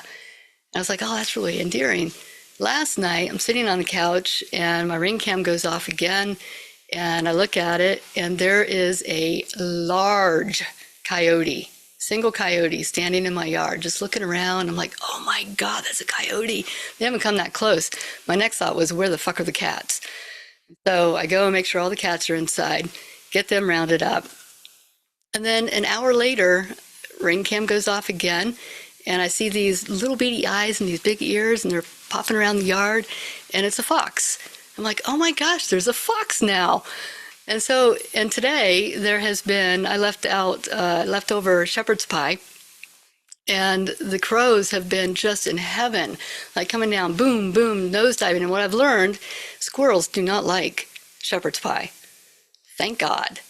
A: I was like, oh, that's really endearing. Last night, I'm sitting on the couch, and my ring cam goes off again, and I look at it, and there is a large coyote, single coyote, standing in my yard, just looking around. I'm like, oh my God, that's a coyote. They haven't come that close. My next thought was, where the fuck are the cats? So I go and make sure all the cats are inside, get them rounded up. And then an hour later, ring cam goes off again, and I see these little beady eyes and these big ears, and they're popping around the yard, and it's a fox. I'm like, oh my gosh, there's a fox now. And so, and today there has been, I left out leftover shepherd's pie, and the crows have been just in heaven, like coming down, boom, boom, nosediving. And what I've learned, squirrels do not like shepherd's pie. Thank God.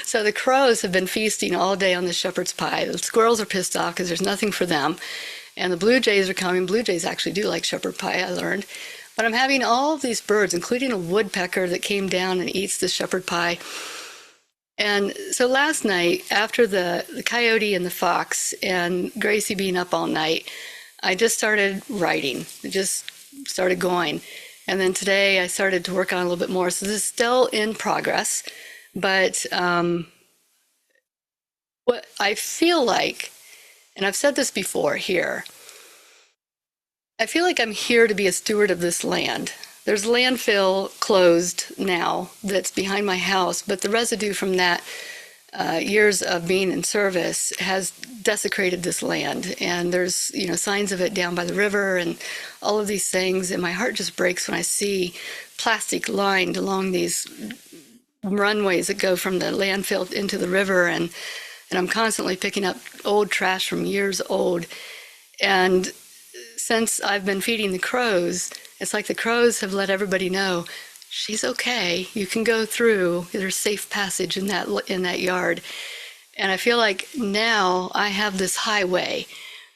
A: So the crows have been feasting all day on the shepherd's pie. The squirrels are pissed off because there's nothing for them. And the blue jays are coming. Blue jays actually do like shepherd pie, I learned. But I'm having all of these birds, including a woodpecker that came down and eats the shepherd pie. And so last night, after the coyote and the fox and Gracie being up all night, I just started writing. I just started going. And then today I started to work on a little bit more. So this is still in progress. But what I feel like, and I've said this before here, I feel like I'm here to be a steward of this land. There's a landfill closed now that's behind my house, but the residue from that years of being in service has desecrated this land. And there's, you know, signs of it down by the river and all of these things. And my heart just breaks when I see plastic lined along these runways that go from the landfill into the river. And I'm constantly picking up old trash from years old. And since I've been feeding the crows, it's like the crows have let everybody know, she's okay. You can go through. There's safe passage in that yard. And I feel like now I have this highway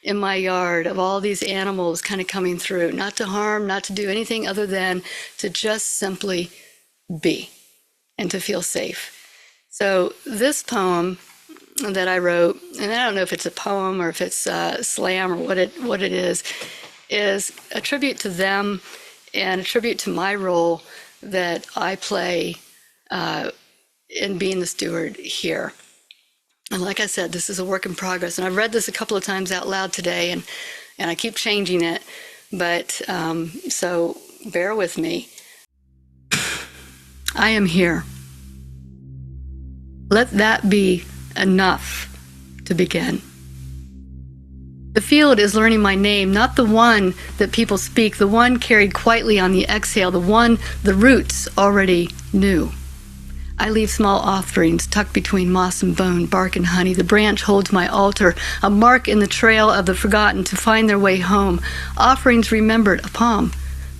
A: in my yard of all these animals kind of coming through, not to harm, not to do anything other than to just simply be and to feel safe. So this poem that I wrote, and I don't know if it's a poem or if it's slam or what it is a tribute to them and a tribute to my role that I play in being the steward here. And like I said, this is a work in progress. And I've read this a couple of times out loud today, and I keep changing it. But so bear with me. I am here. Let that be enough to begin. The field is learning my name, not the one that people speak, the one carried quietly on the exhale, the one the roots already knew. I leave small offerings tucked between moss and bone, bark and honey. The branch holds my altar, a mark in the trail of the forgotten to find their way home. Offerings remembered, a palm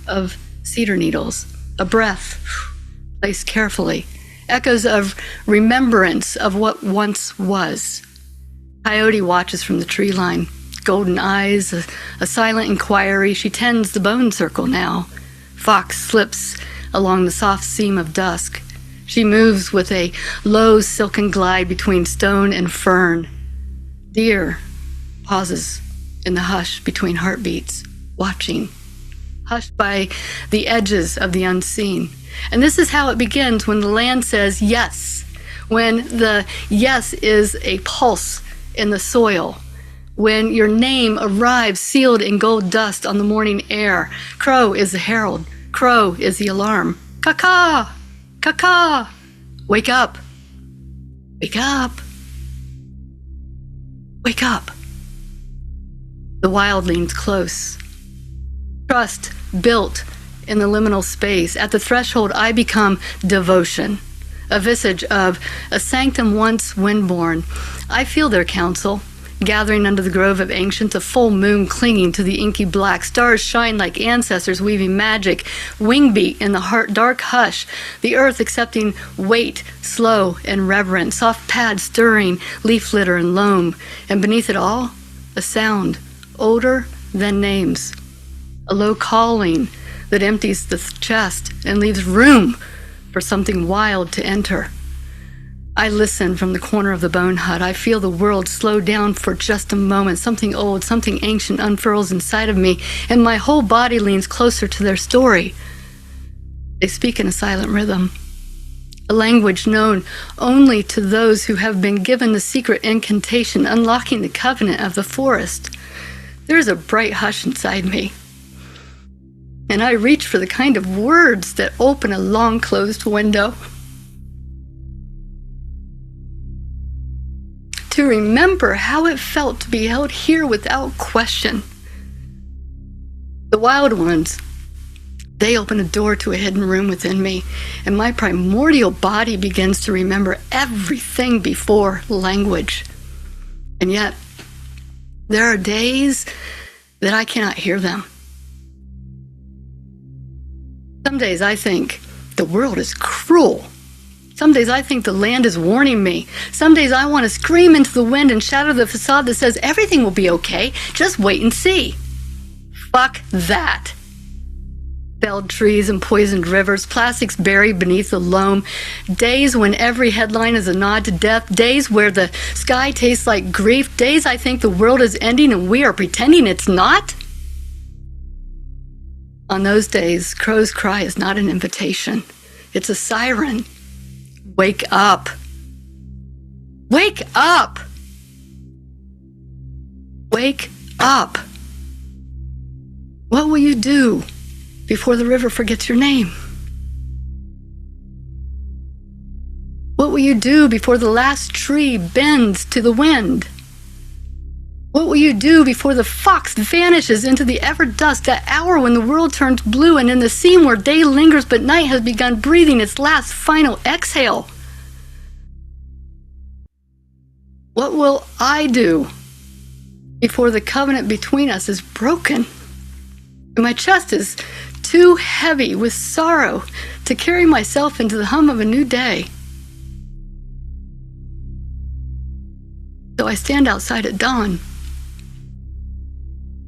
A: of cedar needles, a breath placed carefully, echoes of remembrance of what once was. Coyote watches from the tree line, golden eyes, a silent inquiry. She tends the bone circle now. Fox slips along the soft seam of dusk. She moves with a low silken glide between stone and fern. Deer pauses in the hush between heartbeats, watching, hushed by the edges of the unseen. And this is how it begins when the land says yes, when the yes is a pulse in the soil, when your name arrives sealed in gold dust on the morning air. Crow is the herald, crow is the alarm. Caw-caw! Caw-caw! Wake up! Wake up! Wake up! The wild leans close. Trust built in the liminal space. At the threshold, I become devotion, a visage of a sanctum once windborn. I feel their counsel, gathering under the grove of ancients, a full moon clinging to the inky black. Stars shine like ancestors weaving magic, wingbeat in the dark hush, the earth accepting weight, slow and reverent, soft pads stirring leaf litter and loam, and beneath it all, a sound older than names, a low calling that empties the chest and leaves room for something wild to enter. I listen from the corner of the bone hut. I feel the world slow down for just a moment. Something old, something ancient unfurls inside of me, and my whole body leans closer to their story. They speak in a silent rhythm, a language known only to those who have been given the secret incantation, unlocking the covenant of the forest. There is a bright hush inside me, and I reach for the kind of words that open a long closed window. To remember how it felt to be held here without question. The wild ones, they open a door to a hidden room within me, and my primordial body begins to remember everything before language. And yet, there are days that I cannot hear them. Some days I think the world is cruel. Some days I think the land is warning me. Some days I want to scream into the wind and shatter the facade that says everything will be okay, just wait and see. Fuck that. Felled trees and poisoned rivers, plastics buried beneath the loam, days when every headline is a nod to death, days where the sky tastes like grief, days I think the world is ending and we are pretending it's not. On those days, crow's cry is not an invitation. It's a siren. Wake up. Wake up. Wake up. What will you do before the river forgets your name? What will you do before the last tree bends to the wind? What will you do before the fox vanishes into the ever dusk, that hour when the world turns blue and in the seam where day lingers but night has begun breathing its last final exhale? What will I do before the covenant between us is broken and my chest is too heavy with sorrow to carry myself into the hum of a new day? So I stand outside at dawn,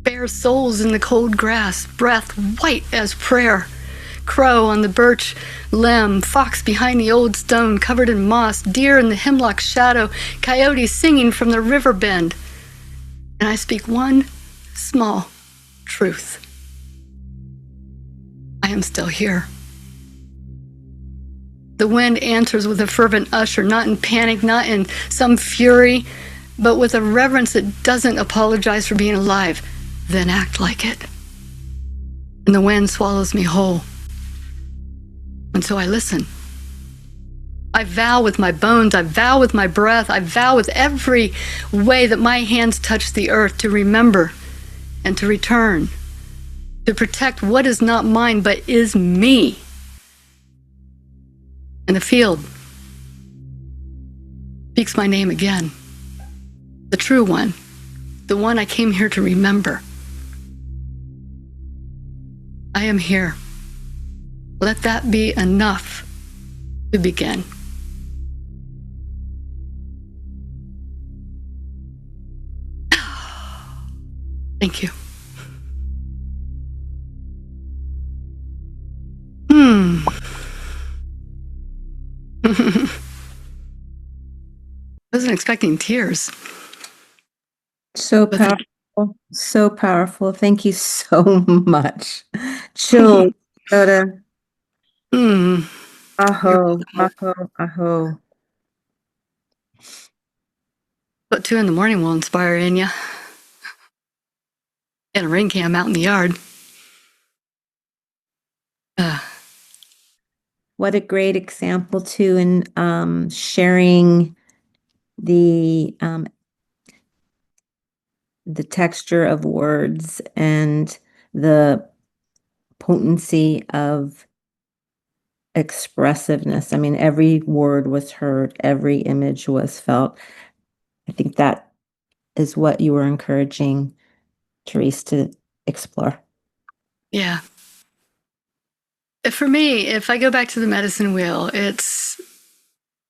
A: bare soles in the cold grass, breath white as prayer. Crow on the birch limb, fox behind the old stone covered in moss, deer in the hemlock shadow, coyotes singing from the river bend. And I speak one small truth. I am still here. The wind answers with a fervent usher, not in panic, not in some fury, but with a reverence that doesn't apologize for being alive. Then act like it. And the wind swallows me whole. And so I listen. I vow with my bones, I vow with my breath, I vow with every way that my hands touch the earth to remember and to return, to protect what is not mine but is me. And the field speaks my name again, the true one, the one I came here to remember. I am here. Let that be enough to begin. Thank you. Wasn't expecting tears.
C: So powerful. So powerful. Thank you so much. Chill, Dakota. Aho, aho, aho.
A: But 2 a.m. will inspire in you. And a rain cam out in the yard.
C: What a great example too in sharing the texture of words and the potency of expressiveness. I mean, every word was heard, every image was felt. I think that is what you were encouraging Therese to explore.
A: Yeah. For me, if I go back to the medicine wheel, it's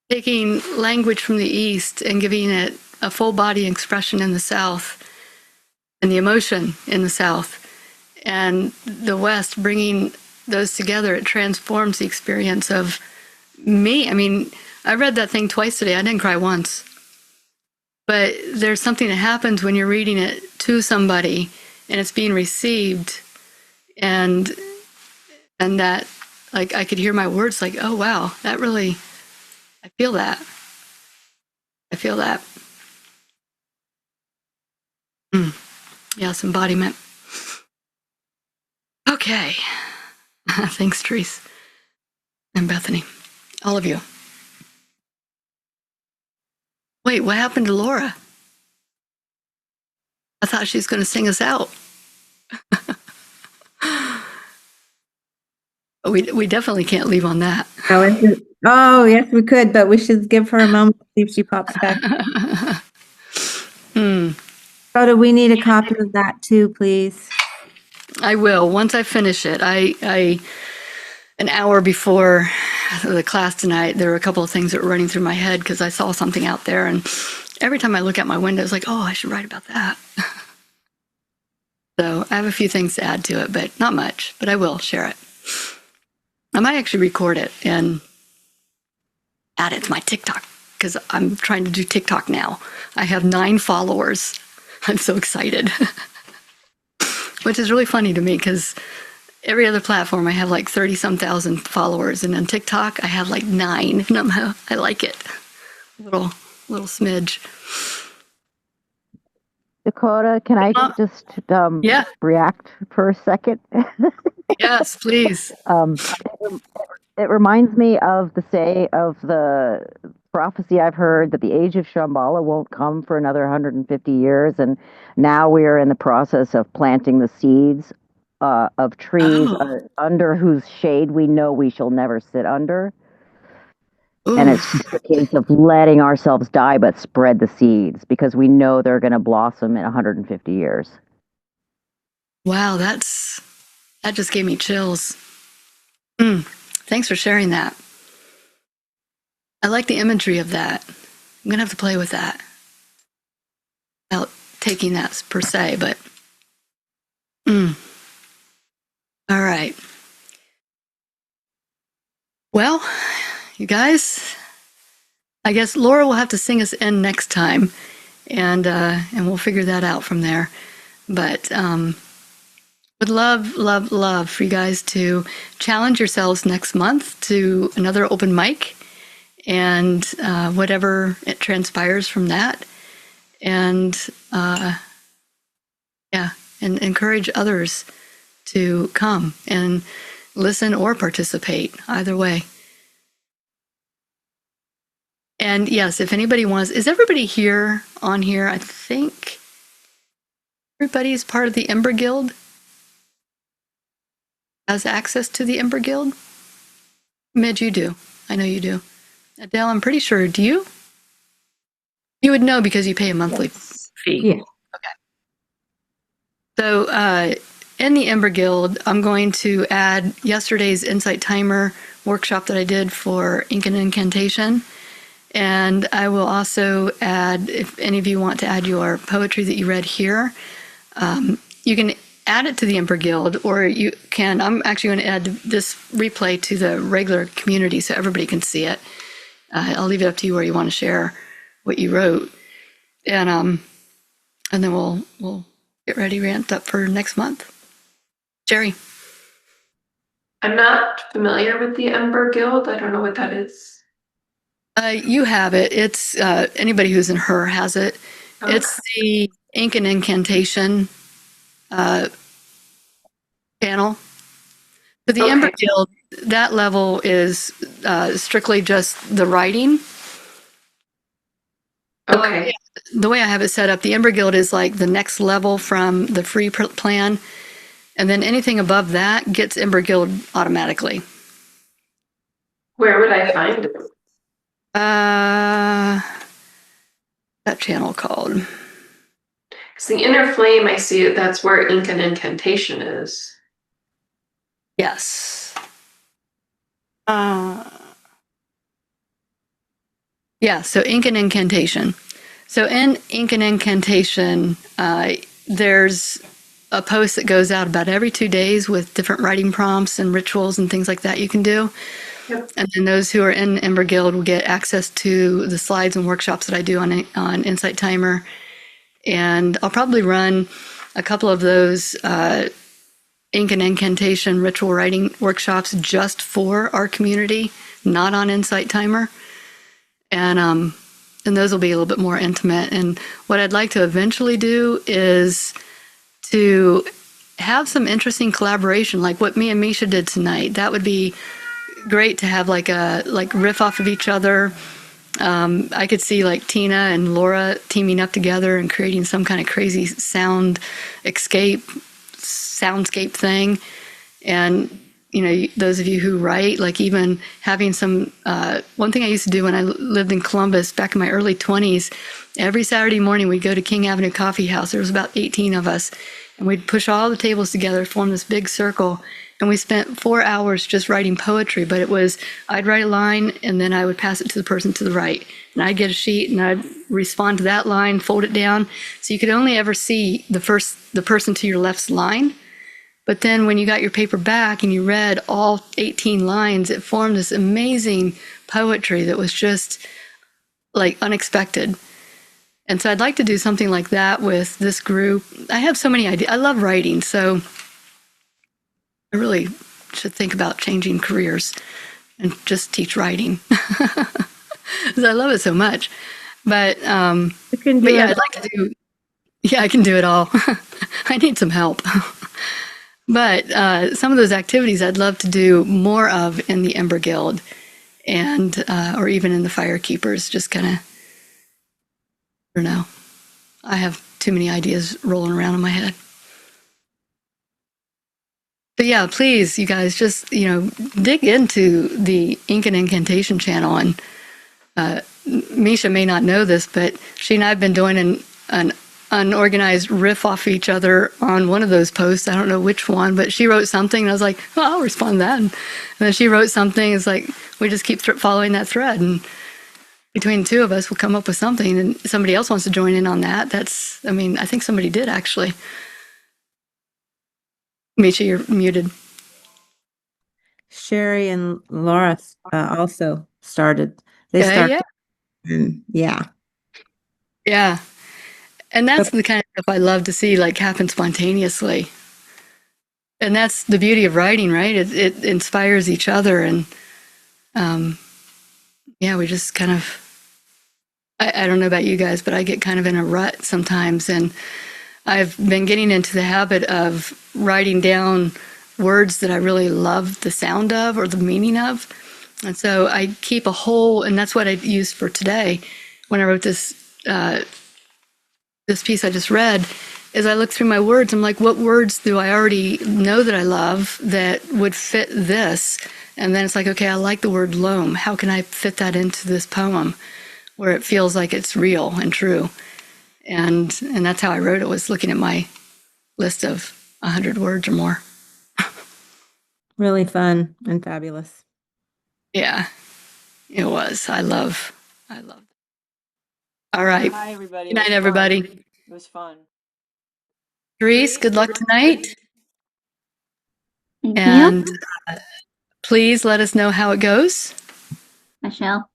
A: taking language from the East and giving it a full body expression in the South, and the emotion in the South, and the West, bringing those together. It transforms the experience of me. I mean, I read that thing twice today. I didn't cry once. But there's something that happens when you're reading it to somebody and it's being received, and that, like, I could hear my words like, oh wow, that really, I feel that. I feel that. Yes, embodiment. Okay. Thanks, Therese and Bethany. All of you. Wait, what happened to Laura? I thought she was going to sing us out. We definitely can't leave on that.
C: Oh, yes, we could, but we should give her a moment to see if she pops back. Dakota, we need a copy of that too, please.
A: I will. Once I finish it, I an hour before the class tonight, there were a couple of things that were running through my head because I saw something out there, and every time I look out my window, it's like, oh, I should write about that. So I have a few things to add to it, but not much, but I will share it. I might actually record it and add it to my TikTok because I'm trying to do TikTok now. I have 9 followers. I'm so excited, which is really funny to me because every other platform I have like 30-some thousand followers, and on TikTok I have like 9. And I like it. Little smidge.
D: Dakota, can I just
A: Yeah.
D: react for a second?
A: Yes, please.
D: It reminds me of the prophecy I've heard that the age of Shambhala won't come for another 150 years, and now we are in the process of planting the seeds of trees under whose shade we know we shall never sit under.
A: Ooh.
D: And it's just a case of letting ourselves die, but spread the seeds because we know they're going to blossom in 150 years.
A: Wow, that just gave me chills. Thanks for sharing that. I like the imagery of that. I'm going to have to play with that without taking that per se, but all right. Well, you guys, I guess Laura will have to sing us in next time, and we'll figure that out from there. But would love for you guys to challenge yourselves next month to another open mic, and whatever it transpires from that, and and encourage others to come and listen or participate, either way. And yes, if anybody wants, is everybody here on here? I think everybody's part of the Ember Guild, has access to the Ember Guild. Midge, you do. I know you do. Adele, I'm pretty sure. Do you? You would know because you pay a monthly fee.
C: Yeah.
A: Okay. So in the Ember Guild, I'm going to add yesterday's Insight Timer workshop that I did for Ink and Incantation. And I will also add, if any of you want to add your poetry that you read here, you can add it to the Ember Guild, or you can, I'm actually going to add this replay to the regular community so everybody can see it. I'll leave it up to you where you want to share what you wrote. And then we'll get ready, ramped up for next month. Jerry.
B: I'm not familiar with the Ember Guild. I don't know what that is.
A: You have it. It's anybody who's in her has it.
B: Okay.
A: It's the Ink and Incantation channel. So the Ember Guild, that level is strictly just the writing.
B: Okay.
A: The way I have it set up, the Ember Guild is like the next level from the free plan. And then anything above that gets Ember Guild automatically.
B: Where would I find it?
A: That channel called.
B: Because the Inner Flame, I see it. That's where Ink and Incantation is.
A: Yes. Yeah, so Ink and Incantation. So in Ink and Incantation, there's a post that goes out about every 2 days with different writing prompts and rituals and things like that you can do.
B: Yep.
A: And then those who are in Ember Guild will get access to the slides and workshops that I do on Insight Timer. And I'll probably run a couple of those Ink and Incantation ritual writing workshops just for our community, not on Insight Timer. And those will be a little bit more intimate. And what I'd like to eventually do is to have some interesting collaboration, like what me and Misha did tonight. That would be great to have like riff off of each other. I could see like Tina and Laura teaming up together and creating some kind of crazy soundscape thing. And you know, those of you who write, like even having some, one thing I used to do when I lived in Columbus back in my early 20s, every Saturday morning we'd go to King Avenue Coffee House. There was about 18 of us, and we'd push all the tables together, form this big circle, and we spent 4 hours just writing poetry. But it was, I'd write a line, and then I would pass it to the person to the right, and I'd get a sheet, and I'd respond to that line, fold it down, so you could only ever see the person to your left's line. But then when you got your paper back and you read all 18 lines, it formed this amazing poetry that was just like unexpected. And so I'd like to do something like that with this group. I have so many ideas. I love writing, so I really should think about changing careers and just teach writing. Because I love it so much. But yeah, I'd like to do, yeah, I can do it all. I need some help. But some of those activities I'd love to do more of in the Ember Guild, and or even in the Firekeepers. Just kind of, I don't know. I have too many ideas rolling around in my head. But yeah, please, you guys, just dig into the Ink and Incantation channel. And Misha may not know this, but she and I have been doing an unorganized riff off each other on one of those posts. I don't know which one, but she wrote something and I was like, well, I'll respond to that. And then she wrote something. It's like, we just keep following that thread. And between the two of us, we'll come up with something. And somebody else wants to join in on that. I think somebody did actually. Misha, you're muted.
C: Sherry and Laura also started. They started. Yeah.
A: Yeah. And that's the kind of stuff I love to see like happen spontaneously. And that's the beauty of writing, right? It inspires each other. And yeah, we just kind of, I don't know about you guys, but I get kind of in a rut sometimes. And I've been getting into the habit of writing down words that I really love the sound of or the meaning of. And so I keep a whole, and that's what I used for today when I wrote this this piece I just read. Is I look through my words, I'm like, what words do I already know that I love that would fit this? And then it's like, okay, I like the word loam. How can I fit that into this poem where it feels like it's real and true? And that's how I wrote it, was looking at my list of 100 words or more.
C: Really fun and fabulous.
A: Yeah, it was. I love. All right.
I: Hi, everybody.
A: Good night, everybody.
I: It was fun.
A: Therese, good luck tonight.
F: Thank you.
A: And please let us know how it goes.
F: I shall.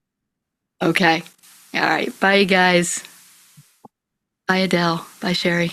A: Okay. All right. Bye, you guys. Bye, Adele. Bye, Sherry.